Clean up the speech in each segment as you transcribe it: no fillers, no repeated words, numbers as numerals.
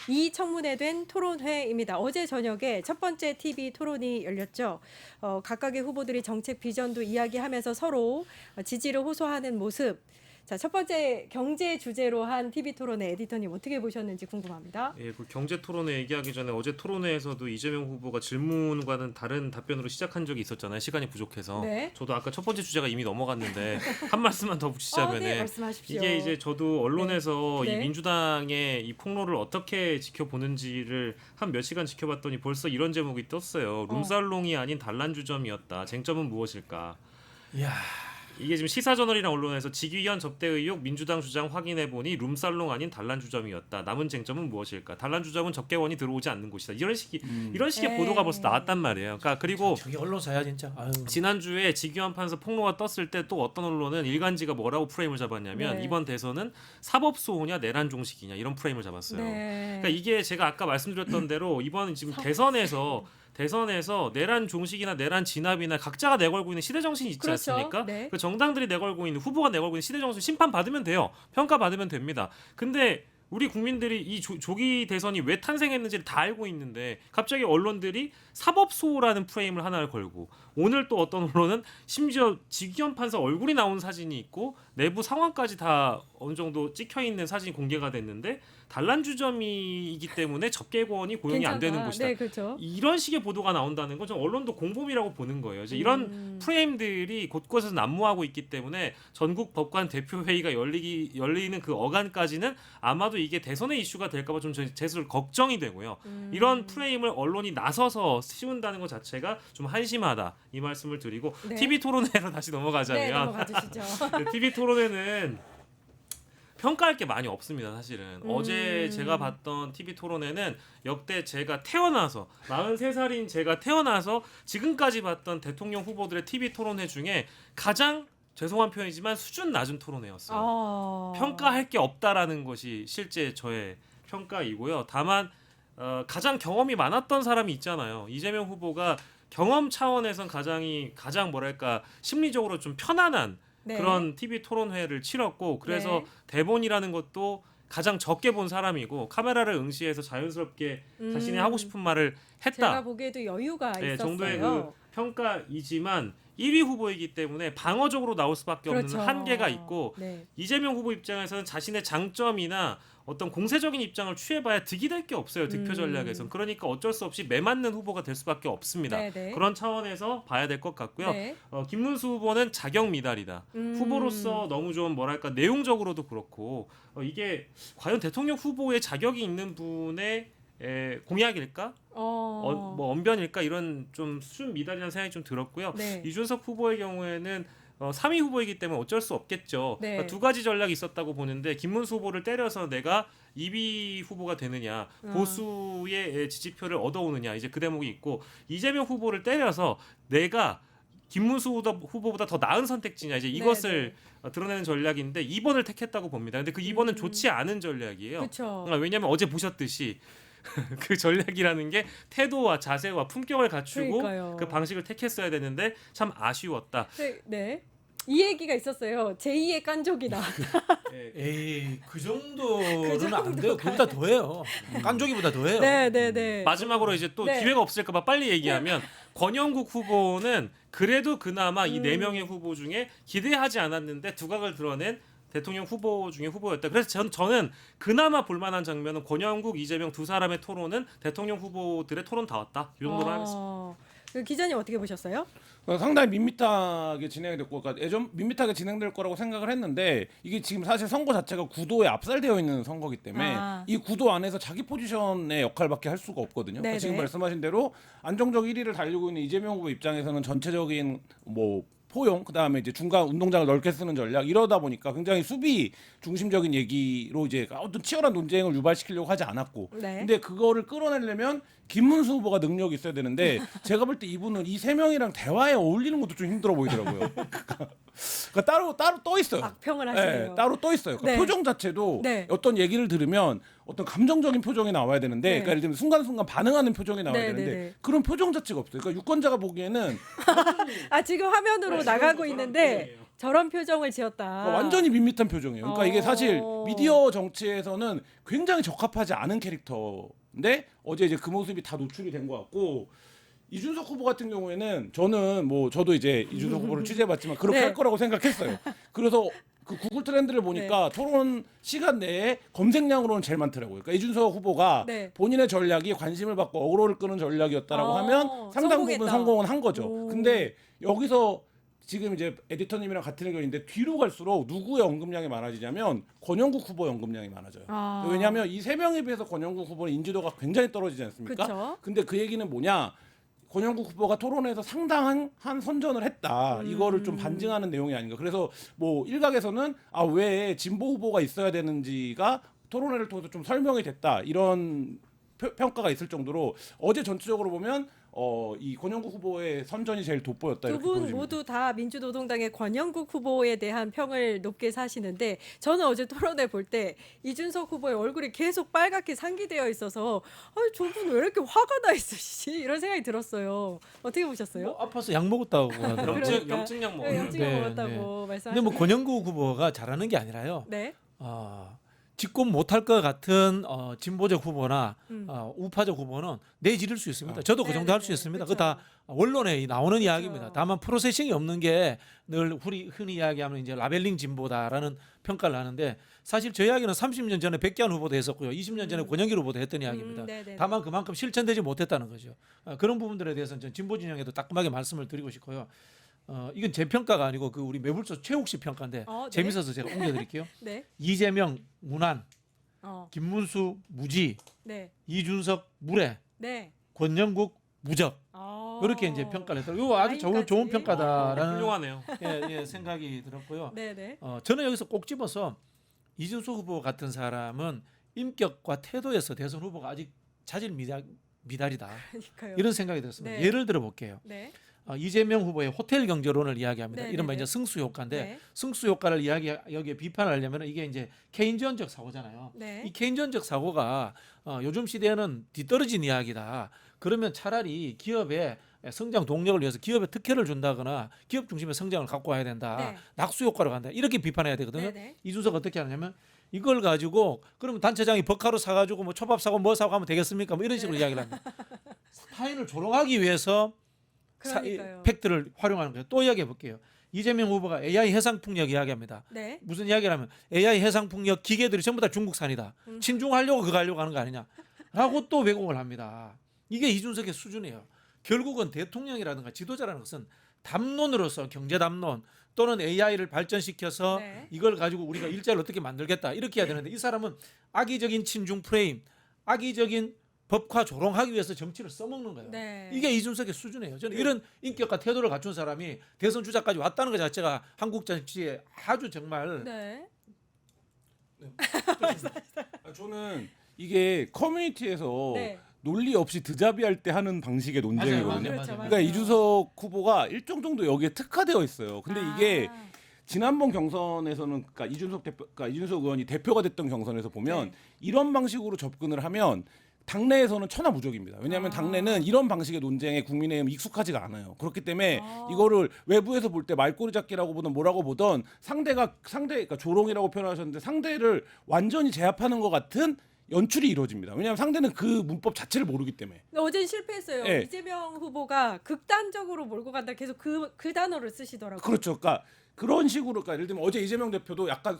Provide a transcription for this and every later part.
이 청문회 된 토론회입니다. 어제 저녁에 첫 번째 TV 토론이 열렸죠. 각각의 후보들이 정책 비전도 이야기하면서 서로 지지를 호소하는 모습. 자, 첫 번째 경제 주제로 한 TV 토론회 에디터님 어떻게 보셨는지 궁금합니다. 예, 그 경제 토론회 얘기하기 전에 어제 토론회에서도 이재명 후보가 질문과는 다른 답변으로 시작한 적이 있었잖아요. 시간이 부족해서. 네. 저도 아까 첫 번째 주제가 이미 넘어갔는데 한 말씀만 더 붙이자면은 네, 말씀하십시오. 이게 이제 저도 언론에서 네. 이 민주당의 이 폭로를 어떻게 지켜보는지를 한 몇 시간 지켜봤더니 벌써 이런 제목이 떴어요. 룸살롱이 아닌 단란주점이었다. 쟁점은 무엇일까? 이야. 이게 지금 시사저널이랑 언론에서 직위원 접대 의혹 민주당 주장 확인해 보니 룸살롱 아닌 단란주점이었다. 남은 쟁점은 무엇일까? 단란주점은 접객원이 들어오지 않는 곳이다. 이런 식의 에이. 보도가 벌써 나왔단 말이에요. 그러니까 그리고 저기 언론사야 진짜. 아유. 지난주에 직위원 판사 폭로가 떴을 때 또 어떤 언론은 일간지가 뭐라고 프레임을 잡았냐면 네. 이번 대선은 사법소호냐 내란 종식이냐 이런 프레임을 잡았어요. 네. 그러니까 이게 제가 아까 말씀드렸던 대로 이번 지금 대선에서 내란 종식이나 내란 진압이나 각자가 내걸고 있는 시대 정신이 있지 그렇죠. 않습니까? 네. 그 정당들이 내걸고 있는 후보가 내걸고 있는 시대 정신 심판 받으면 돼요. 평가 받으면 됩니다. 근데 우리 국민들이 이 조기 대선이 왜 탄생했는지를 다 알고 있는데 갑자기 언론들이 사법소호라는 프레임을 하나를 걸고 오늘 또 어떤 언론은 심지어 직위원 판사 얼굴이 나온 사진이 있고 내부 상황까지 다 어느 정도 찍혀 있는 사진이 공개가 됐는데 단란주점이기 때문에 접객원이 고용이 안 되는 곳이다. 네, 그렇죠. 이런 식의 보도가 나온다는 건 좀 언론도 공범이라고 보는 거예요. 이제 이런 프레임들이 곳곳에서 난무하고 있기 때문에 전국 법관 대표회의가 열리는 그 어간까지는 아마도 이게 대선의 이슈가 될까봐 좀 제 스스로 걱정이 되고요. 이런 프레임을 언론이 나서서 씌운다는 것 자체가 좀 한심하다 이 말씀을 드리고 네. TV 토론회로 다시 네, 넘어가자면 넘어가 주시죠. TV 토론회는 평가할 게 많이 없습니다. 사실은 어제 제가 봤던 TV 토론회는 역대 제가 태어나서 43살인 제가 태어나서 지금까지 봤던 대통령 후보들의 TV 토론회 중에 가장 죄송한 표현이지만 수준 낮은 토론회였어요. 평가할 게 없다라는 것이 실제 저의 평가이고요. 다만 가장 경험이 많았던 사람이 있잖아요. 이재명 후보가 경험 차원에선 가장 뭐랄까 심리적으로 좀 편안한 네. 그런 TV 토론회를 치렀고 그래서 네. 대본이라는 것도 가장 적게 본 사람이고 카메라를 응시해서 자연스럽게 자신이 하고 싶은 말을 했다. 제가 보기에도 여유가 네, 있었어요. 정도의 그 평가이지만 1위 후보이기 때문에 방어적으로 나올 수밖에 없는 그렇죠. 한계가 있고 네. 이재명 후보 입장에서는 자신의 장점이나 어떤 공세적인 입장을 취해봐야 득이 될 게 없어요. 득표 전략에선. 그러니까 어쩔 수 없이 매맞는 후보가 될 수밖에 없습니다. 네네. 그런 차원에서 봐야 될 것 같고요. 네. 김문수 후보는 자격 미달이다. 후보로서 너무 좀 뭐랄까 내용적으로도 그렇고 이게 과연 대통령 후보의 자격이 있는 분의 공약일까? 뭐 언변일까? 이런 좀 수준 미달이라는 생각이 좀 들었고요. 네. 이준석 후보의 경우에는 3위 후보이기 때문에 어쩔 수 없겠죠. 네. 그러니까 두 가지 전략이 있었다고 보는데 김문수 후보를 때려서 내가 2위 후보가 되느냐 보수의 지지표를 얻어오느냐 이제 그 대목이 있고 이재명 후보를 때려서 내가 김문수 후보보다 더 나은 선택지냐 이제 이것을 드러내는 전략인데 2번을 택했다고 봅니다. 근데 그 2번은 좋지 않은 전략이에요. 그렇죠. 왜냐하면 어제 보셨듯이 그 전략이라는 게 태도와 자세와 품격을 갖추고 그러니까요. 그 방식을 택했어야 되는데 참 아쉬웠다. 네. 이 얘기가 있었어요. 제2의 깐족이다. 에이 그 정도는 안 돼요. 그보다 더해요. 깐족이보다 더해요. 네. 마지막으로 이제 또 네. 기회가 없을까봐 빨리 얘기하면 권영국 후보는 그래도 그나마 이 4명의 후보 중에 기대하지 않았는데 두각을 드러낸 대통령 후보 중에 후보였다. 그래서 저는 그나마 볼만한 장면은 권영국, 이재명 두 사람의 토론은 대통령 후보들의 토론 다 왔다. 이 정도로 하겠습니다. 그 기자님 어떻게 보셨어요? 상당히 밋밋하게 진행이 됐고, 그러니까 예전 밋밋하게 진행될 거라고 생각을 했는데 이게 지금 사실 선거 자체가 구도에 압살되어 있는 선거기 때문에 이 구도 안에서 자기 포지션의 역할밖에 할 수가 없거든요. 그러니까 지금 말씀하신 대로 안정적 1위를 달리고 있는 이재명 후보 입장에서는 전체적인 뭐 포용, 그다음에 이제 중간 운동장을 넓게 쓰는 전략 이러다 보니까 굉장히 수비 중심적인 얘기로 이제 어떤 치열한 논쟁을 유발시키려고 하지 않았고, 네. 근데 그거를 끌어내려면 김문수 후보가 능력이 있어야 되는데 제가 볼 때 이분은 이 세 명이랑 대화에 어울리는 것도 좀 힘들어 보이더라고요. 그러니까 따로 떠 있어요. 악평을 하시네요. 네, 따로 떠 있어요. 그러니까 네. 표정 자체도 네. 어떤 얘기를 들으면 어떤 감정적인 표정이 나와야 되는데, 네. 그러니까 예를 들면 순간순간 반응하는 표정이 나와야 네, 되는데 네, 네. 그런 표정 자체가 없어요. 그러니까 유권자가 보기에는 지금 화면으로 나가고 있는데 저런 표정을 지었다. 그러니까 완전히 밋밋한 표정이에요. 그러니까 이게 사실 미디어 정치에서는 굉장히 적합하지 않은 캐릭터인데 어제 이제 그 모습이 다 노출이 된 것 같고 이준석 후보 같은 경우에는 저도 이제 이준석 후보를 취재해봤지만 그렇게 네. 할 거라고 생각했어요. 그래서 그 구글 트렌드를 보니까 토론 시간 내에 검색량으로는 제일 많더라고요. 그러니까 이준석 후보가 네. 본인의 전략이 관심을 받고 어그로를 끄는 전략이었다라고 하면 상당 부분 성공했다. 성공은 한 거죠. 오. 근데 여기서 지금 이제 에디터님이랑 같은 의견인데 뒤로 갈수록 누구의 언급량이 많아지냐면 권영국 후보의 언급량이 많아져요. 왜냐하면 이 세 명에 비해서 권영국 후보는 인지도가 굉장히 떨어지지 않습니까? 그쵸. 근데 그 얘기는 뭐냐? 권영국 후보가 토론에서 상당한 한 선전을 했다. 이거를 좀 반증하는 내용이 아닌가. 그래서 뭐 일각에서는 왜 진보 후보가 있어야 되는지가 토론회를 통해서 좀 설명이 됐다. 이런 평가가 있을 정도로 어제 전체적으로 보면 이 권영국 후보의 선전이 제일 돋보였다. 두 이렇게 분 보여집니다. 모두 다 민주노동당의 권영국 후보에 대한 평을 높게 사시는데 저는 어제 토론회 볼 때 이준석 후보의 얼굴이 계속 빨갛게 상기되어 있어서 저분 왜 이렇게 화가 나 있으시지 이런 생각이 들었어요. 어떻게 보셨어요? 뭐 아파서 약 먹었다고 하더라고요. 그러니까. 염증약 네, 먹어요. 염증약 네, 먹었다고 네. 말씀하셨는데 근데 뭐 권영국 후보가 잘하는 게 아니라요. 네. 집권 못할 것 같은 진보적 후보나 우파적 후보는 내지를 수 있습니다. 저도 그 정도 할 수 네네네. 있습니다. 그쵸. 그거 다 원론에 나오는 그쵸. 이야기입니다. 다만 프로세싱이 없는 게 늘 흔히 이야기하면 이제 라벨링 진보다라는 평가를 하는데 사실 저 이야기는 30년 전에 백기환 후보도 했었고요. 20년 전에 권영길 후보도 했던 이야기입니다. 네네네. 다만 그만큼 실천되지 못했다는 거죠. 그런 부분들에 대해서는 전 진보 진영에도 따끔하게 말씀을 드리고 싶고요. 이건 제 평가가 아니고 그 우리 매불소 최욱 씨 평가인데 네. 재밌어서 제가 옮겨드릴게요. 네. 이재명 무난, 김문수 무지, 네. 이준석 무례, 네. 권영국 무적 이렇게 이제 평가를 했더라고요. 이거 아주 좋은 라인까지. 평가다라는 훌륭하네요. 생각이 들었고요. 네네. 저는 여기서 꼭 집어서 이준석 후보 같은 사람은 인격과 태도에서 대선 후보가 아직 자질 미달이다 그러니까요. 이런 생각이 들었습니다. 네. 예를 들어 볼게요. 네. 이재명 후보의 호텔 경제론을 이야기합니다. 네, 이른바 네, 네. 이제 승수 효과인데 네. 승수 효과를 여기에 비판하려면 이게 이제 케인즈언적 사고잖아요. 네. 이 케인즈언적 사고가 요즘 시대에는 뒤떨어진 이야기다. 그러면 차라리 기업의 성장 동력을 위해서 기업에 특혜를 준다거나 기업 중심의 성장을 갖고 와야 된다. 네. 낙수 효과로 간다. 이렇게 비판해야 되거든요. 네네. 이준석 어떻게 하냐면 이걸 가지고 그러면 단체장이 버카로 사가지고 뭐 초밥 사고 뭐 사고 하면 되겠습니까? 뭐 이런 식으로 이야기를 합니다. 타인을 조롱하기 위해서 그러니까요. 팩트를 활용하는 거예요. 또 이야기해 볼게요. 이재명 후보가 AI 해상풍력 이야기합니다. 네. 무슨 이야기를 하면 AI 해상풍력 기계들이 전부 다 중국산이다. 친중하려고 그거 하려고 하는 거 아니냐라고 또 왜곡을 합니다. 이게 이준석의 수준이에요. 결국은 대통령이라든가 지도자라는 것은 담론으로서 경제 담론 또는 AI를 발전시켜서 네. 이걸 가지고 우리가 일자리를 어떻게 만들겠다 이렇게 해야 되는데 이 사람은 악의적인 친중 프레임, 악의적인 법화 조롱하기 위해서 정치를 써먹는 거예요. 네. 이게 이준석의 수준이에요. 저는 이런 인격과 태도를 갖춘 사람이 대선 주자까지 왔다는 것 자체가 한국 정치에 아주 정말 네. 저는 이게 커뮤니티에서 네. 논리 없이 드자비할 때 하는 방식의 논쟁이거든요. 맞아요. 그렇죠, 맞아요. 그러니까 이준석 후보가 일정 정도 여기에 특화되어 있어요. 근데 이게 지난번 경선에서는 그러니까 이준석 의원이 대표가 됐던 경선에서 보면 네. 이런 방식으로 접근을 하면 당내에서는 천하무적입니다. 왜냐하면 당내는 이런 방식의 논쟁에 국민의힘 익숙하지가 않아요. 그렇기 때문에 이거를 외부에서 볼 때 말꼬리 잡기라고 보든 뭐라고 보든 그러니까 조롱이라고 표현하셨는데 상대를 완전히 제압하는 것 같은 연출이 이루어집니다. 왜냐하면 상대는 그 문법 자체를 모르기 때문에. 어제 실패했어요. 네. 이재명 후보가 극단적으로 몰고 간다. 계속 그 단어를 쓰시더라고요. 그렇죠. 그러니까 그런 식으로 그러니까 예를 들면 어제 이재명 대표도 약간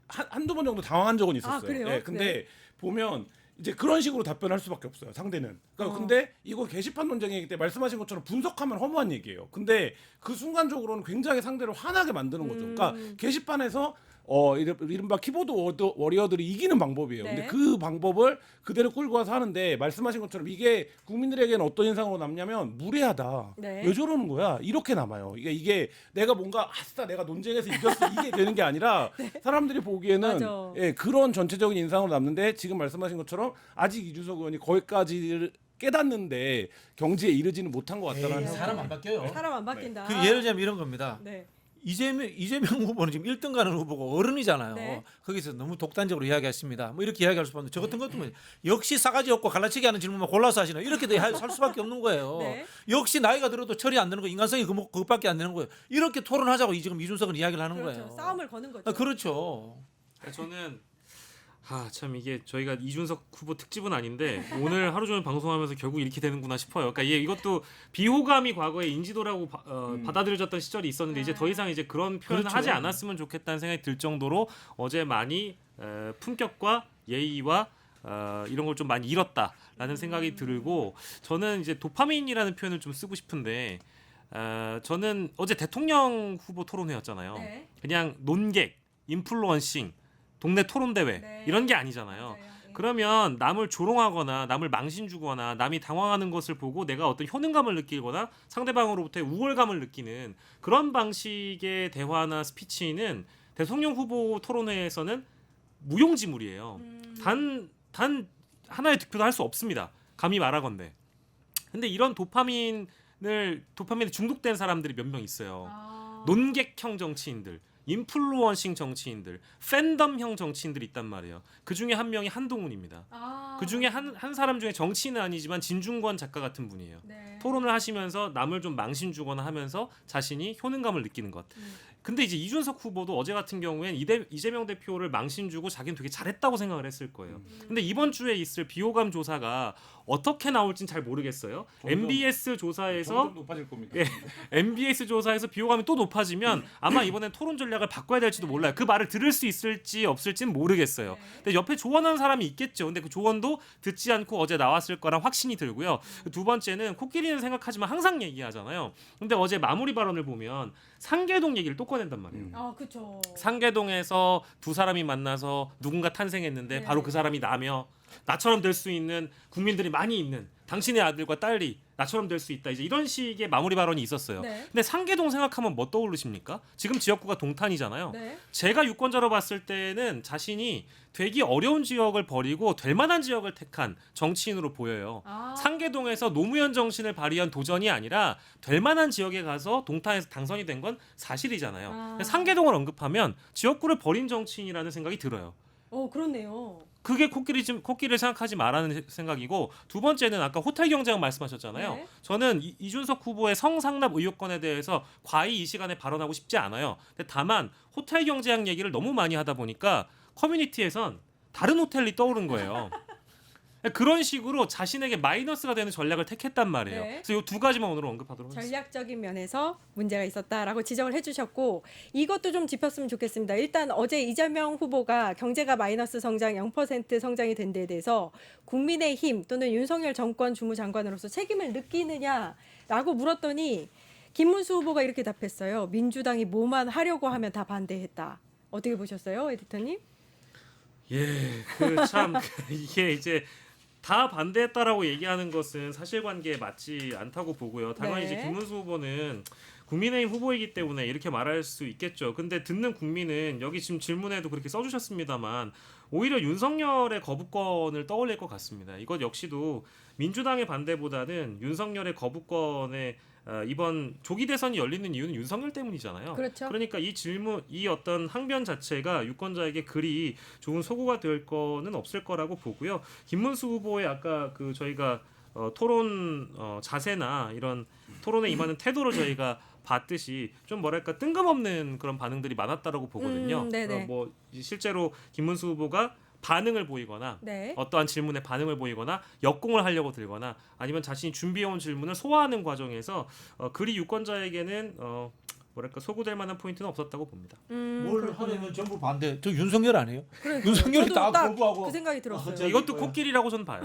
한두 번 정도 당황한 적은 있었어요. 그래요? 예, 근데 네. 보면 이제 그런 식으로 답변할 수밖에 없어요. 상대는. 그러니까 근데 이거 게시판 논쟁이기 때문에 말씀하신 것처럼 분석하면 허무한 얘기예요. 근데 그 순간적으로는 굉장히 상대를 화나게 만드는 거죠. 그러니까 게시판에서 이른바 키보드 워리어들이 이기는 방법이에요. 네. 근데 그 방법을 그대로 끌고 와서 하는데 말씀하신 것처럼 이게 국민들에게는 어떤 인상으로 남냐면 무례하다. 네. 왜 저러는 거야? 이렇게 남아요. 이게 내가 뭔가 아싸 내가 논쟁에서 이겼어 이게 되는 게 아니라 사람들이 보기에는 맞아. 그런 전체적인 인상으로 남는데 지금 말씀하신 것처럼 아직 이준석 의원이 거기까지 깨닫는데 경지에 이르지는 못한 것 같다는 에이, 생각이 사람 안 바뀌어요. 사람 안 바뀐다. 그 예를 들면 이런 겁니다. 네. 이재명 후보는 지금 1등 가는 후보고 어른이잖아요. 네. 거기서 너무 독단적으로 이야기했습니다. 뭐 이렇게 이야기할 수밖에 없는데 저 같은 것도 뭐 역시 싸가지 없고 갈라치기 하는 질문만 골라서 하시나 이렇게 할 수밖에 없는 거예요. 네. 역시 나이가 들어도 처리 안 되는 거 인간성이 그것밖에 안 되는 거예요. 이렇게 토론하자고 지금 이준석은 이야기를 하는 그렇죠. 거예요. 싸움을 거는 거죠. 아, 그렇죠. 저는 참 이게 저희가 이준석 후보 특집은 아닌데 오늘 하루 종일 방송하면서 결국 이렇게 되는구나 싶어요. 그러니까 이것도 비호감이 과거에 인지도라고 받아들여졌던 시절이 있었는데 이제 더 이상 이제 그런 표현을 그렇죠. 하지 않았으면 좋겠다는 생각이 들 정도로 어제 많이 품격과 예의와 이런 걸 좀 많이 잃었다라는 생각이 들고 저는 이제 도파민이라는 표현을 좀 쓰고 싶은데 저는 어제 대통령 후보 토론회였잖아요. 네. 그냥 논객, 인플루언싱, 동네 토론 대회 네. 이런 게 아니잖아요. 맞아요. 예. 그러면 남을 조롱하거나 남을 망신 주거나 남이 당황하는 것을 보고 내가 어떤 효능감을 느끼거나 상대방으로부터의 우월감을 느끼는 그런 방식의 대화나 스피치는 대통령 후보 토론회에서는 무용지물이에요. 단 하나의 득표도 할 수 없습니다. 감히 말하건대. 근데 이런 도파민에 중독된 사람들이 몇 명 있어요. 논객형 정치인들, 인플루언싱 정치인들, 팬덤형 정치인들이 있단 말이에요. 그 중에 한 명이 한동훈입니다. 그 중에 한 사람 중에 정치인은 아니지만 진중권 작가 같은 분이에요. 네. 토론을 하시면서 남을 좀 망신 주거나 하면서 자신이 효능감을 느끼는 것. 근데 이제 이준석 후보도 어제 같은 경우엔 이재명 대표를 망신 주고 자기는 되게 잘했다고 생각을 했을 거예요. 근데 이번 주에 있을 비호감 조사가 어떻게 나올진 잘 모르겠어요. MBS 조사에서 점점 높아질 겁니다. 예, MBS 조사에서 비호감이 또 높아지면 아마 이번엔 토론 전략을 바꿔야 될지도 몰라요. 그 말을 들을 수 있을지 없을지는 모르겠어요. 근데 옆에 조언하는 사람이 있겠죠. 근데 그 조언도 듣지 않고 어제 나왔을 거란 확신이 들고요. 두 번째는 코끼리는 생각하지만 항상 얘기하잖아요. 근데 어제 마무리 발언을 보면 상계동 얘기를 또 꺼낸단 말이에요. 그렇죠. 상계동에서 두 사람이 만나서 누군가 탄생했는데 네. 바로 그 사람이 나며 나처럼 될 수 있는 국민들이 많이 있는 당신의 아들과 딸이 나처럼 될 수 있다. 이제 이런 식의 마무리 발언이 있었어요. 네. 근데 상계동 생각하면 뭐 떠오르십니까? 지금 지역구가 동탄이잖아요. 네. 제가 유권자로 봤을 때는 자신이 되기 어려운 지역을 버리고 될 만한 지역을 택한 정치인으로 보여요. 상계동에서 노무현 정신을 발휘한 도전이 아니라 될 만한 지역에 가서 동탄에서 당선이 된 건 사실이잖아요. 상계동을 언급하면 지역구를 버린 정치인이라는 생각이 들어요. 그렇네요. 그게 코끼리를 생각하지 말라는 생각이고 두 번째는 아까 호텔 경쟁 말씀하셨잖아요. 네. 저는 이준석 후보의 성상납 의혹권에 대해서 과히 이 시간에 발언하고 싶지 않아요. 근데 다만 호텔 경쟁 얘기를 너무 많이 하다 보니까 커뮤니티에선 다른 호텔이 떠오른 거예요. 그런 식으로 자신에게 마이너스가 되는 전략을 택했단 말이에요. 네. 그래서 이 두 가지만 오늘 언급하도록 하겠습니다. 전략적인 면에서 문제가 있었다라고 지적을 해주셨고 이것도 좀 짚었으면 좋겠습니다. 일단 어제 이재명 후보가 경제가 마이너스 성장 0% 성장이 된 데에 대해서 국민의힘 또는 윤석열 정권 주무장관으로서 책임을 느끼느냐라고 물었더니 김문수 후보가 이렇게 답했어요. 민주당이 뭐만 하려고 하면 다 반대했다. 어떻게 보셨어요, 에디터님? 참 이게 이제 다 반대했다라고 얘기하는 것은 사실관계에 맞지 않다고 보고요. 당연히 네. 이제 김문수 후보는 국민의힘 후보이기 때문에 이렇게 말할 수 있겠죠. 근데 듣는 국민은 여기 지금 질문에도 그렇게 써주셨습니다만 오히려 윤석열의 거부권을 떠올릴 것 같습니다. 이것 역시도 민주당의 반대보다는 윤석열의 거부권에 이번 조기 대선이 열리는 이유는 윤석열 때문이잖아요. 그렇죠. 그러니까 이 질문, 이 어떤 항변 자체가 유권자에게 그리 좋은 소구가 될 거는 없을 거라고 보고요. 김문수 후보의 아까 그 저희가 토론 자세나 이런 토론에 임하는 태도를 저희가 봤듯이 좀 뭐랄까 뜬금없는 그런 반응들이 많았다라고 보거든요. 네네. 뭐 실제로 김문수 후보가 반응을 보이거나 네. 어떠한 질문에 반응을 보이거나 역공을 하려고 들거나 아니면 자신이 준비해온 질문을 소화하는 과정에서 그리 유권자에게는 뭐랄까 소구될 만한 포인트는 없었다고 봅니다. 뭘 하려면 전부 반대. 저 윤석열 아니에요? 그러니까요. 윤석열이 저도 다 딱 거부하고. 그 생각이 들었어요. 저기 이것도 뭐야. 코끼리라고 저는 봐요.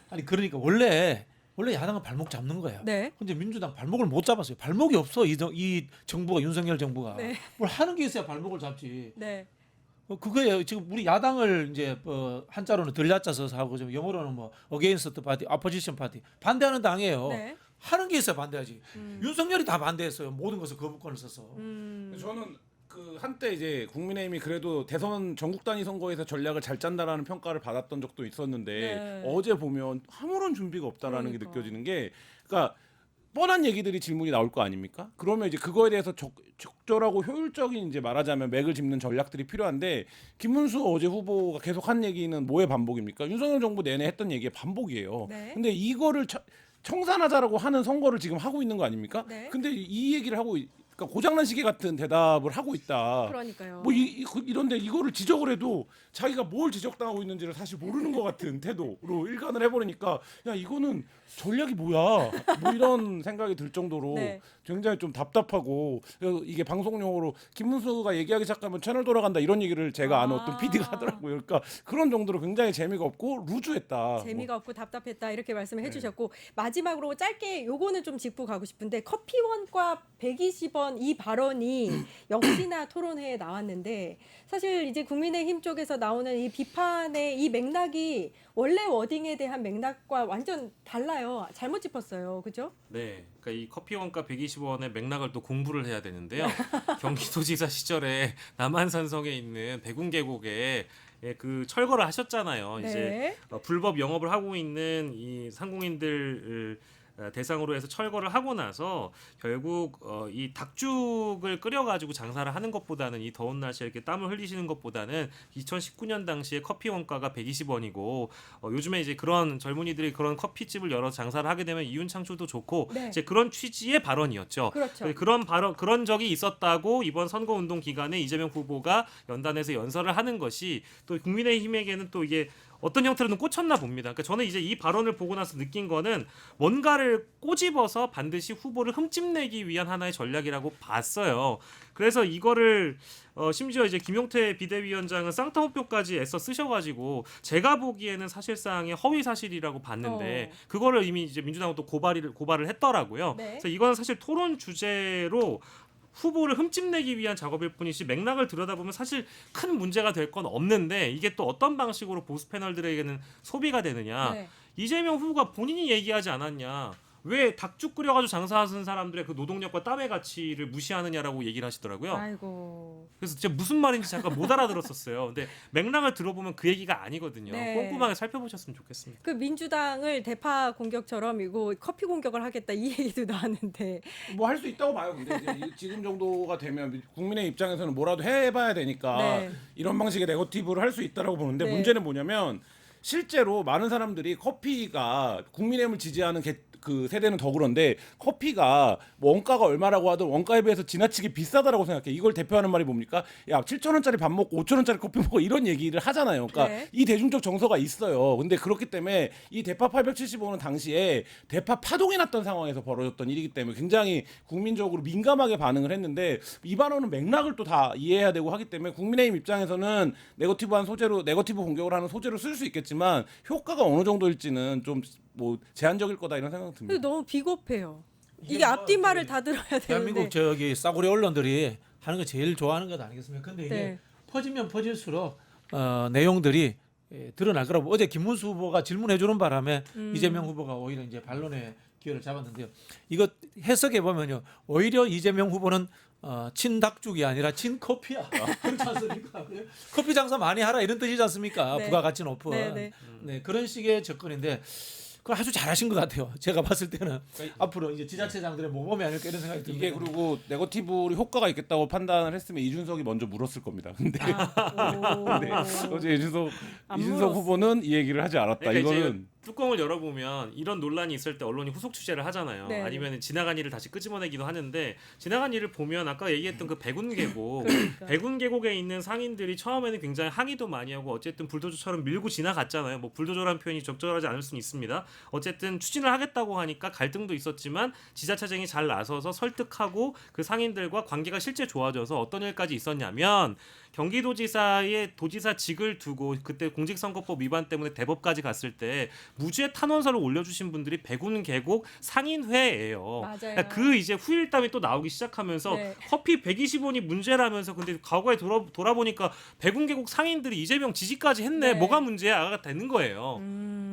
아니 그러니까 원래 야당은 발목 잡는 거예요. 네. 근데 민주당 발목을 못 잡았어요. 발목이 없어 이 정부가 윤석열 정부가 네. 뭘 하는 게 있어야 발목을 잡지. 네. 그거예요. 지금 우리 야당을 이제 한자로는 들야자 써서 하고 좀 영어로는 뭐 against party, opposition party 반대하는 당이에요. 네. 하는 게 있어야 반대하지. 윤석열이 다 반대했어요. 모든 것을 거부권을 써서. 저는 그 한때 이제 국민의힘이 그래도 대선 전국 단위 선거에서 전략을 잘 짠다라는 평가를 받았던 적도 있었는데 네. 어제 보면 아무런 준비가 없다라는 게 그러니까. 느껴지는 게 그러니까 뻔한 얘기들이 질문이 나올 거 아닙니까? 그러면 이제 그거에 대해서 적절하고 효율적인 이제 말하자면 맥을 짚는 전략들이 필요한데 김문수 어제 후보가 계속 한 얘기는 뭐의 반복입니까? 윤석열 정부 내내 했던 얘기의 반복이에요. 네. 근데 이거를 청산하자라고 하는 선거를 지금 하고 있는 거 아닙니까? 네. 근데 이 얘기를 하고 그러니까 고장난 시계 같은 대답을 하고 있다. 그러니까요. 뭐 이런데 이거를 지적을 해도 자기가 뭘 지적당하고 있는지를 사실 모르는 것 같은 태도로 일관을 해버리니까 야 이거는 전략이 뭐야 뭐 이런 생각이 들 정도로 네. 굉장히 좀 답답하고 그래서 이게 방송용어로 김문수가 얘기하기 시작하면 채널 돌아간다 이런 얘기를 제가 아는 어떤 PD가 하더라고요. 그러니까 그런 정도로 굉장히 재미가 없고 루즈했다. 재미가 없고 답답했다 이렇게 말씀을 네. 해주셨고 마지막으로 짧게 요거는 좀 짚고 가고 싶은데 커피원과 120원 이 발언이 역시나 토론회에 나왔는데 사실 이제 국민의힘 쪽에서 나오는 이 비판의 이 맥락이 원래 워딩에 대한 맥락과 완전 달라요. 잘못 짚었어요. 그죠? 네, 그러니까 이 커피 원가 120원의 맥락을 또 공부를 해야 되는데요. 경기도지사 시절에 남한산성에 있는 백운계곡에 그 철거를 하셨잖아요. 이제 네. 불법 영업을 하고 있는 이 상공인들 대상으로 해서 철거를 하고 나서 결국 이 닭죽을 끓여가지고 장사를 하는 것보다는 이 더운 날씨에 이렇게 땀을 흘리시는 것보다는 2019년 당시에 커피 원가가 120원이고 요즘에 이제 그런 젊은이들이 그런 커피집을 열어서 장사를 하게 되면 이윤 창출도 좋고 네. 이제 그런 취지의 발언이었죠. 그렇죠. 그런 발언 그런 적이 있었다고 이번 선거 운동 기간에 이재명 후보가 연단에서 연설을 하는 것이 또 국민의힘에게는 또 이게 어떤 형태로는 꽂혔나 봅니다. 그러니까 저는 이제 이 발언을 보고 나서 느낀 거는 뭔가를 꼬집어서 반드시 후보를 흠집내기 위한 하나의 전략이라고 봤어요. 그래서 이거를 심지어 이제 김용태 비대위원장은 쌍따옴표까지 애써 쓰셔가지고 제가 보기에는 사실상의 허위 사실이라고 봤는데 그거를 이미 이제 민주당은 또 고발을 했더라고요. 네. 그래서 이거는 사실 토론 주제로 후보를 흠집내기 위한 작업일 뿐이지 맥락을 들여다보면 사실 큰 문제가 될 건 없는데 이게 또 어떤 방식으로 보수 패널들에게는 소비가 되느냐. 네. 이재명 후보가 본인이 얘기하지 않았냐. 왜 닭죽 끓여가지고 장사하는 사람들의 그 노동력과 땀의 가치를 무시하느냐라고 얘기를 하시더라고요. 아이고. 그래서 진짜 무슨 말인지 잠깐 못 알아들었었어요. 근데 맥락을 들어보면 그 얘기가 아니거든요. 네. 꼼꼼하게 살펴보셨으면 좋겠습니다. 그 민주당을 대파 공격처럼 이거 커피 공격을 하겠다 이 얘기도 나왔는데 뭐 할 수 있다고 봐요. 근데 이제 지금 정도가 되면 국민의 입장에서는 뭐라도 해봐야 되니까 네. 이런 방식의 네거티브를 할 수 있다라고 보는데 네. 문제는 뭐냐면 실제로 많은 사람들이 커피가 국민의힘을 지지하는 그 세대는 더 그런데 커피가 뭐 원가가 얼마라고 하든 원가에 비해서 지나치게 비싸다라고 생각해. 이걸 대표하는 말이 뭡니까? 야 7,000원짜리 밥 먹고 5,000원짜리 커피 먹어 이런 얘기를 하잖아요. 그러니까 네. 이 대중적 정서가 있어요. 근데 그렇기 때문에 이 대파 875는 당시에 대파 파동이 났던 상황에서 벌어졌던 일이기 때문에 굉장히 국민적으로 민감하게 반응을 했는데 이 발언은 맥락을 또 다 이해해야 되고 하기 때문에 국민의힘 입장에서는 네거티브한 소재로 네거티브 공격을 하는 소재로 쓸 수 있겠지만 효과가 어느 정도일지는 좀 뭐 제한적일 거다 이런 생각 듭니다. 근데 너무 비겁해요. 이게 이게 뭐 앞뒤 말을 다 들어야 되는데. 대한민국 저기 싸구려 언론들이 하는 거 제일 좋아하는 것 아니겠습니까? 근데 이게 네. 퍼지면 퍼질수록 내용들이 드러날 거라고. 어제 김문수 후보가 질문해 주는 바람에 이재명 후보가 오히려 이제 반론의 기회를 잡았는데요. 이거 해석해 보면요, 오히려 이재명 후보는 친닭죽이 아니라 친커피야. 그렇지 않습니까? 커피 장사 많이 하라 이런 뜻이지 않습니까? 네. 부가가치 높은. 네, 네. 네, 그런 식의 접근인데. 그걸 아주 잘하신 것 같아요. 제가 봤을 때는 앞으로 이제 지자체장들의 모범이 아닐까 이런 생각이 듭니다. 이게 그리고 네거티브로 효과가 있겠다고 판단을 했으면 이준석이 먼저 물었을 겁니다. 근데 네, 어제 이준석 안 이준석 물었어. 후보는 이 얘기를 하지 않았다. 그러니까 이제 이거는 뚜껑을 열어보면 이런 논란이 있을 때 언론이 후속 취재를 하잖아요. 네. 아니면 지나간 일을 다시 끄집어내기도 하는데 지나간 일을 보면 아까 얘기했던 그 백운계곡 그러니까. 백운계곡에 있는 상인들이 처음에는 굉장히 항의도 많이 하고 어쨌든 불도저처럼 밀고 지나갔잖아요. 뭐 불도저라는 표현이 적절하지 않을 수는 있습니다. 어쨌든 추진을 하겠다고 하니까 갈등도 있었지만 지자체장이 잘 나서서 설득하고 그 상인들과 관계가 실제 좋아져서 어떤 일까지 있었냐면 경기도지사의 도지사직을 두고 그때 공직선거법 위반 때문에 대법까지 갔을 때 무죄 탄원서를 올려주신 분들이 백운계곡 상인회예요. 맞아요. 그러니까 그 이제 후일담이 또 나오기 시작하면서 네. 커피 120원이 문제라면서 근데 과거에 돌아보니까 백운계곡 상인들이 이재명 지지까지 했네. 네. 뭐가 문제야가 되는 거예요.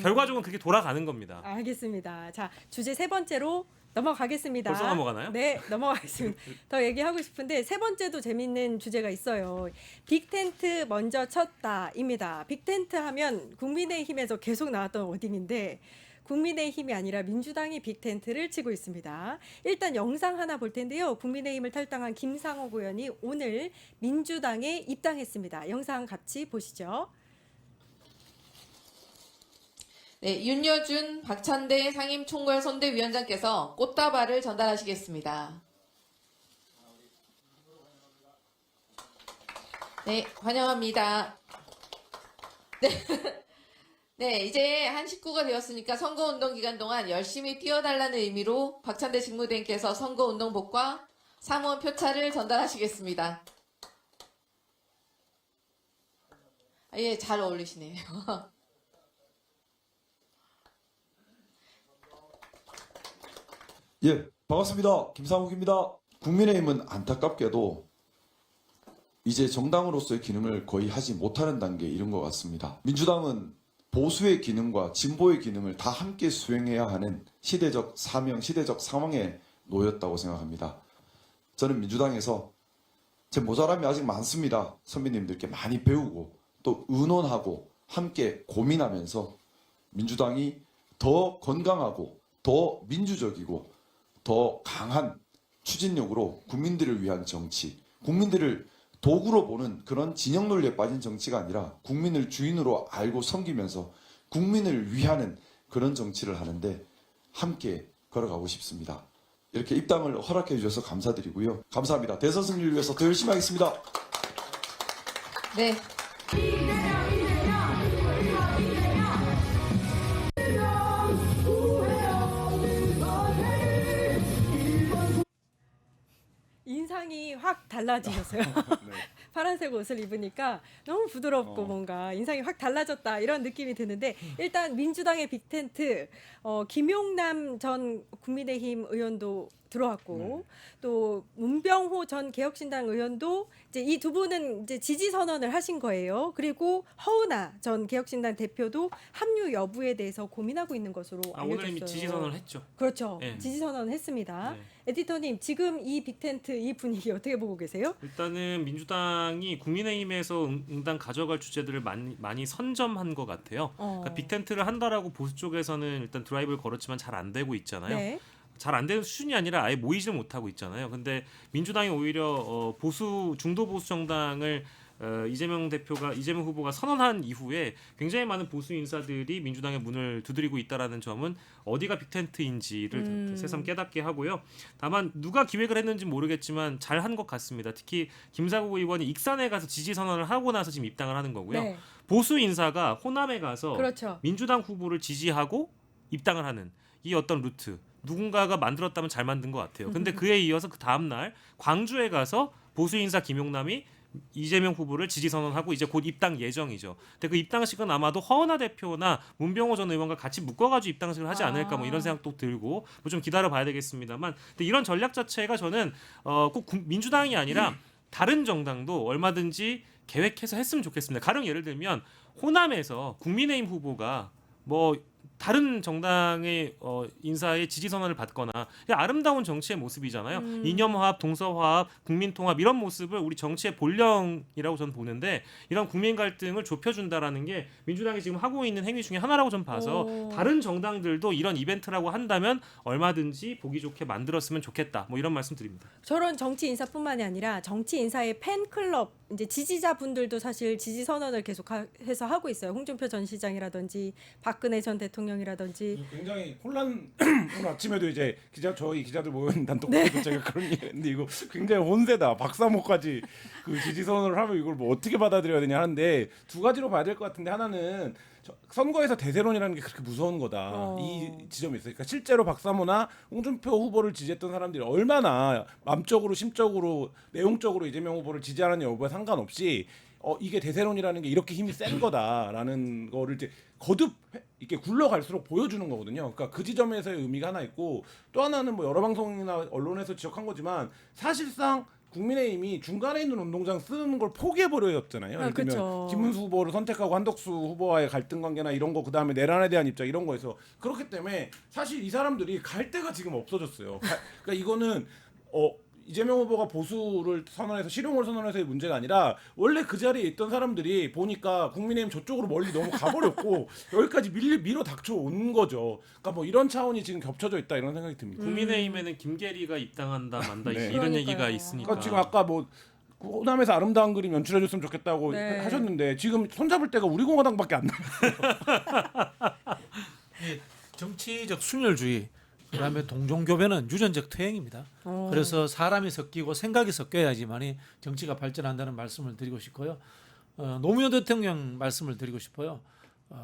결과적으로 그렇게 돌아가는 겁니다. 알겠습니다. 자, 주제 세 번째로 넘어가겠습니다. 벌써 넘어가나요? 네, 넘어가겠습니다. 더 얘기하고 싶은데 세 번째도 재밌는 주제가 있어요. 빅텐트 먼저 쳤다입니다. 빅텐트 하면 국민의힘에서 계속 나왔던 워딩인데 국민의힘이 아니라 민주당이 빅텐트를 치고 있습니다. 일단 영상 하나 볼 텐데요. 국민의힘을 탈당한 김상옥 의원이 오늘 민주당에 입당했습니다. 영상 같이 보시죠. 네, 윤여준 박찬대 상임총괄선대위원장께서 꽃다발을 전달하시겠습니다. 네, 환영합니다. 네. 네, 이제 한 식구가 되었으니까 선거운동 기간 동안 열심히 뛰어달라는 의미로 박찬대 직무대행께서 선거운동복과 사무원 표차를 전달하시겠습니다. 예, 잘 어울리시네요. 예, 반갑습니다. 김상욱입니다. 국민의힘은 안타깝게도 이제 정당으로서의 기능을 거의 하지 못하는 단계에 이른 것 같습니다. 민주당은 보수의 기능과 진보의 기능을 다 함께 수행해야 하는 시대적 사명, 시대적 상황에 놓였다고 생각합니다. 저는 민주당에서 제 모자람이 아직 많습니다. 선배님들께 많이 배우고 또 의논하고 함께 고민하면서 민주당이 더 건강하고 더 민주적이고 더 강한 추진력으로 국민들을 위한 정치, 국민들을 도구로 보는 그런 진영 논리에 빠진 정치가 아니라 국민을 주인으로 알고 섬기면서 국민을 위하는 그런 정치를 하는데 함께 걸어가고 싶습니다. 이렇게 입당을 허락해 주셔서 감사드리고요. 감사합니다. 대선 승리를 위해서 더 열심히 하겠습니다. 네. 인상이 확 달라지셨어요. 파란색 옷을 입으니까 너무 부드럽고 뭔가 인상이 확 달라졌다 이런 느낌이 드는데 일단 민주당의 빅텐트 김용남 전 국민의힘 의원도 들어왔고 또 문병호 전 개혁신당 의원도 이제 이 두 분은 이제 지지 선언을 하신 거예요. 그리고 허은하 전 개혁신당 대표도 합류 여부에 대해서 고민하고 있는 것으로 알려졌어요. 오늘 이미 지지 선언을 했죠. 그렇죠. 네. 지지 선언을 했습니다. 네. 에디터님 지금 이 빅텐트 이 분위기 어떻게 보고 계세요? 일단은 민주당이 국민의힘에서 응당 가져갈 주제들을 많이 선점한 것 같아요. 그러니까 빅텐트를 한다라고 보수 쪽에서는 일단 드라이브를 걸었지만 잘 안 되고 있잖아요. 네. 잘 안 되는 수준이 아니라 아예 모이지 못하고 있잖아요. 근데 민주당이 오히려 중도 보수 정당을 이재명 후보가 선언한 이후에 굉장히 많은 보수 인사들이 민주당의 문을 두드리고 있다라는 점은 어디가 빅텐트인지를 새삼 깨닫게 하고요. 다만 누가 기획을 했는지 모르겠지만 잘한 것 같습니다. 특히 김사국 의원이 익산에 가서 지지 선언을 하고 나서 지금 입당을 하는 거고요. 네. 보수 인사가 호남에 가서 그렇죠. 민주당 후보를 지지하고 입당을 하는 이 어떤 루트 누군가가 만들었다면 잘 만든 것 같아요. 근데 그에 이어서 그 다음 날 광주에 가서 보수 인사 김용남이 이재명 후보를 지지 선언하고 이제 곧 입당 예정이죠. 근데 그 입당식은 아마도 허은하 대표나 문병호 전 의원과 같이 묶어가지고 입당식을 하지 않을까 뭐 이런 생각도 들고 뭐 좀 기다려봐야 되겠습니다만, 근데 이런 전략 자체가 저는 꼭 민주당이 아니라 다른 정당도 얼마든지 계획해서 했으면 좋겠습니다. 가령 예를 들면 호남에서 국민의힘 후보가 뭐 다른 정당의 인사의 지지 선언을 받거나 아름다운 정치의 모습이잖아요. 이념화합, 동서화합, 국민통합 이런 모습을 우리 정치의 본령이라고 저는 보는데 이런 국민 갈등을 좁혀준다라는 게 민주당이 지금 하고 있는 행위 중에 하나라고 좀 봐서 다른 정당들도 이런 이벤트라고 한다면 얼마든지 보기 좋게 만들었으면 좋겠다. 뭐 이런 말씀 드립니다. 저런 정치 인사뿐만이 아니라 정치 인사의 팬클럽 이제 지지자분들도 사실 지지 선언을 계속해서 하고 있어요. 홍준표 전 시장이라든지 박근혜 전 대통령이라든지. 굉장히 혼란. 오늘 아침에도 이제 저희 기자들 모여있는 단톡방에서 제가 그런 얘기했는데 이거 굉장히 혼세다. 박사모까지 그 지지 선언을 하면 이걸 뭐 어떻게 받아들여야 되냐 하는데 두 가지로 봐야 될 것 같은데 하나는 선거에서 대세론이라는 게 그렇게 무서운 거다. 이 지점이 있어요. 그러니까 실제로 박사모나 홍준표 후보를 지지했던 사람들이 얼마나 마음적으로, 심적으로, 내용적으로 이재명 후보를 지지하는 여부와 상관없이 이게 대세론이라는 게 이렇게 힘이 센 거다라는 거를 이제 거듭 이렇게 굴러갈수록 보여주는 거거든요. 그러니까 그 지점에서의 의미가 하나 있고 또 하나는 뭐 여러 방송이나 언론에서 지적한 거지만 사실상 국민의힘이 중간에 있는 운동장 쓰는 걸 포기해버렸잖아요. 예를 들면 그렇죠. 김문수 후보를 선택하고 한덕수 후보와의 갈등 관계나 이런 거 그다음에 내란에 대한 입장 이런 거에서 그렇기 때문에 사실 이 사람들이 갈 데가 지금 없어졌어요. 그러니까 이거는 이재명 후보가 보수를 선언해서 실용을 선언해서의 문제가 아니라 원래 그 자리에 있던 사람들이 보니까 국민의힘 저쪽으로 멀리 너무 가버렸고 여기까지 밀어 닥쳐 온 거죠. 그러니까 뭐 이런 차원이 지금 겹쳐져 있다 이런 생각이 듭니다. 국민의힘에는 김계리가 입당한다 만다 네. 이런 그러니까요. 얘기가 있으니까. 그러니까 지금 아까 뭐 호남에서 아름다운 그림 연출해줬으면 좋겠다고 네. 하셨는데 지금 손잡을 때가 우리 공화당밖에 안 남았어요. 정치적 순혈주의 그다음에 동종교배는 유전적 퇴행입니다. 그래서 사람이 섞이고 생각이 섞여야지만이 정치가 발전한다는 말씀을 드리고 싶고요. 노무현 대통령 말씀을 드리고 싶어요.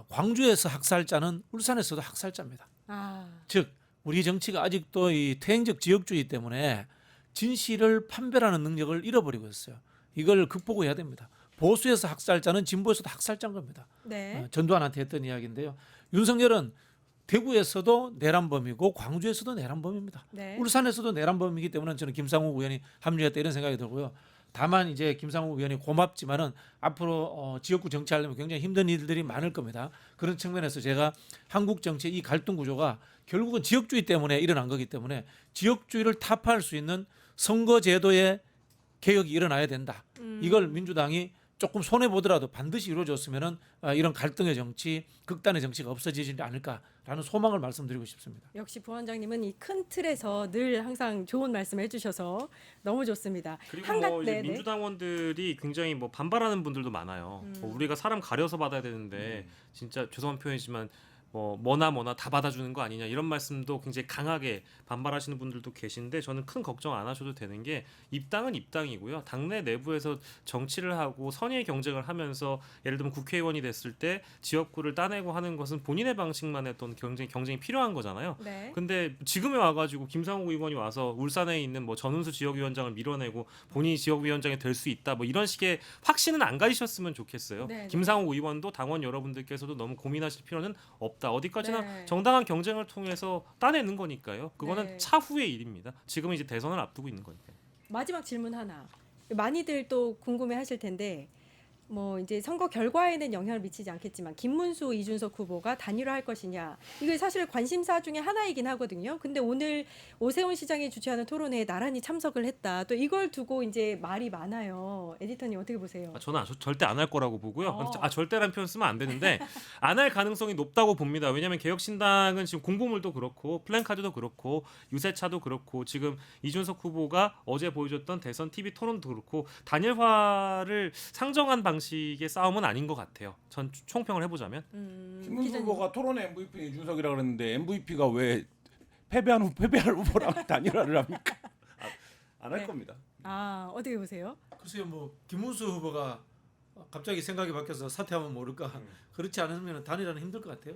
광주에서 학살자는 울산에서도 학살자입니다. 아, 즉 우리 정치가 아직도 이 퇴행적 지역주의 때문에 진실을 판별하는 능력을 잃어버리고 있어요. 이걸 극복해야 됩니다. 보수에서 학살자는 진보에서도 학살자인 겁니다. 네. 전두환한테 했던 이야기인데요. 윤석열은 대구에서도 내란범이고 광주에서도 내란범입니다. 네. 울산에서도 내란범이기 때문에 저는 김상욱 의원이 합류했다 이런 생각이 들고요. 다만 이제 김상욱 의원이 고맙지만은 앞으로 지역구 정치하려면 굉장히 힘든 일들이 많을 겁니다. 그런 측면에서 제가 한국 정치의 이 갈등 구조가 결국은 지역주의 때문에 일어난 거기 때문에 지역주의를 타파할 수 있는 선거제도의 개혁이 일어나야 된다. 이걸 민주당이 조금 손해 보더라도 반드시 이루어졌으면은 이런 갈등의 정치, 극단의 정치가 없어지지 않을까라는 소망을 말씀드리고 싶습니다. 역시 부원장님은 이 큰 틀에서 늘 항상 좋은 말씀을 해주셔서 너무 좋습니다. 그리고 뭐 이제 민주당원들이 굉장히 뭐 반발하는 분들도 많아요. 뭐 우리가 사람 가려서 받아야 되는데 진짜 죄송한 표현이지만 뭐나 다 받아주는 거 아니냐 이런 말씀도 굉장히 강하게 반발하시는 분들도 계신데 저는 큰 걱정 안 하셔도 되는 게 입당은 입당이고요. 당내 내부에서 정치를 하고 선의의 경쟁을 하면서 예를 들면 국회의원이 됐을 때 지역구를 따내고 하는 것은 본인의 방식만의 어떤 경쟁이 필요한 거잖아요. 네. 근데 지금에 와가지고 김상욱 의원이 와서 울산에 있는 뭐 전운수 지역위원장을 밀어내고 본인이 지역위원장이 될 수 있다 뭐 이런 식의 확신은 안 가지셨으면 좋겠어요. 네, 네. 김상욱 의원도 당원 여러분들께서도 너무 고민하실 필요는 없다. 어디까지나 네. 정당한 경쟁을 통해서 따내는 거니까요. 그거는 네. 차후의 일입니다. 지금은 이제 대선을 앞두고 있는 거니까요. 마지막 질문 하나. 많이들 또 궁금해하실 텐데 뭐 이제 선거 결과에는 영향을 미치지 않겠지만 김문수, 이준석 후보가 단일화할 것이냐 이게 사실 관심사 중에 하나이긴 하거든요. 근데 오늘 오세훈 시장이 주최하는 토론회에 나란히 참석을 했다. 또 이걸 두고 이제 말이 많아요. 에디터님 어떻게 보세요? 저는 절대 안 할 거라고 보고요. 어. 절대라는 표현 쓰면 안 되는데 안 할 가능성이 높다고 봅니다. 왜냐하면 개혁신당은 지금 공보물도 그렇고 플랜카드도 그렇고 유세차도 그렇고 지금 이준석 후보가 어제 보여줬던 대선 TV 토론도 그렇고 단일화를 상정한 방식의 싸움은 아닌 것 같아요. 전 총평을 해보자면. 김문수 기자님. 후보가 토론의 MVP 이준석이라 그랬는데 MVP가 왜 패배할 후보랑 단일화를 합니까? 안 할 네. 겁니다. 아 어떻게 보세요? 글쎄요, 뭐 김문수 후보가 갑자기 생각이 바뀌어서 사퇴하면 모를까. 그렇지 않으면 단일화는 힘들 것 같아요.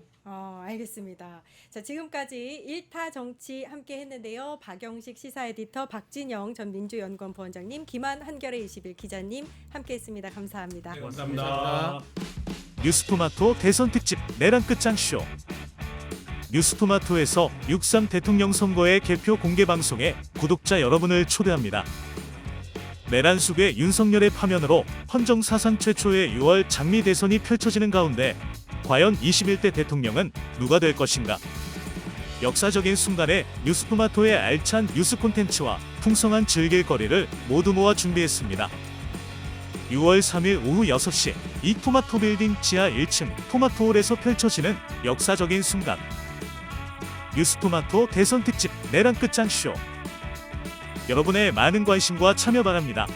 알겠습니다. 자, 지금까지 1타 정치 함께 했는데요. 박영식 시사 에디터, 박진영 전 민주연구원 부원장님, 김한 한겨레 21 기자님 함께 했습니다. 감사합니다. 네, 감사합니다. 뉴스토마토 대선 특집 내란 끝장쇼. 뉴스토마토에서 6.3 대통령 선거의 개표 공개 방송에 구독자 여러분을 초대합니다. 내란 속의 윤석열의 파면으로 헌정 사상 최초의 6월 장미 대선이 펼쳐지는 가운데 과연 21대 대통령은 누가 될 것인가? 역사적인 순간에 뉴스토마토의 알찬 뉴스 콘텐츠와 풍성한 즐길거리를 모두 모아 준비했습니다. 6월 3일 오후 6시 이 토마토 빌딩 지하 1층 토마토홀에서 펼쳐지는 역사적인 순간. 뉴스토마토 대선 특집 내란 끝장쇼. 여러분의 많은 관심과 참여 바랍니다.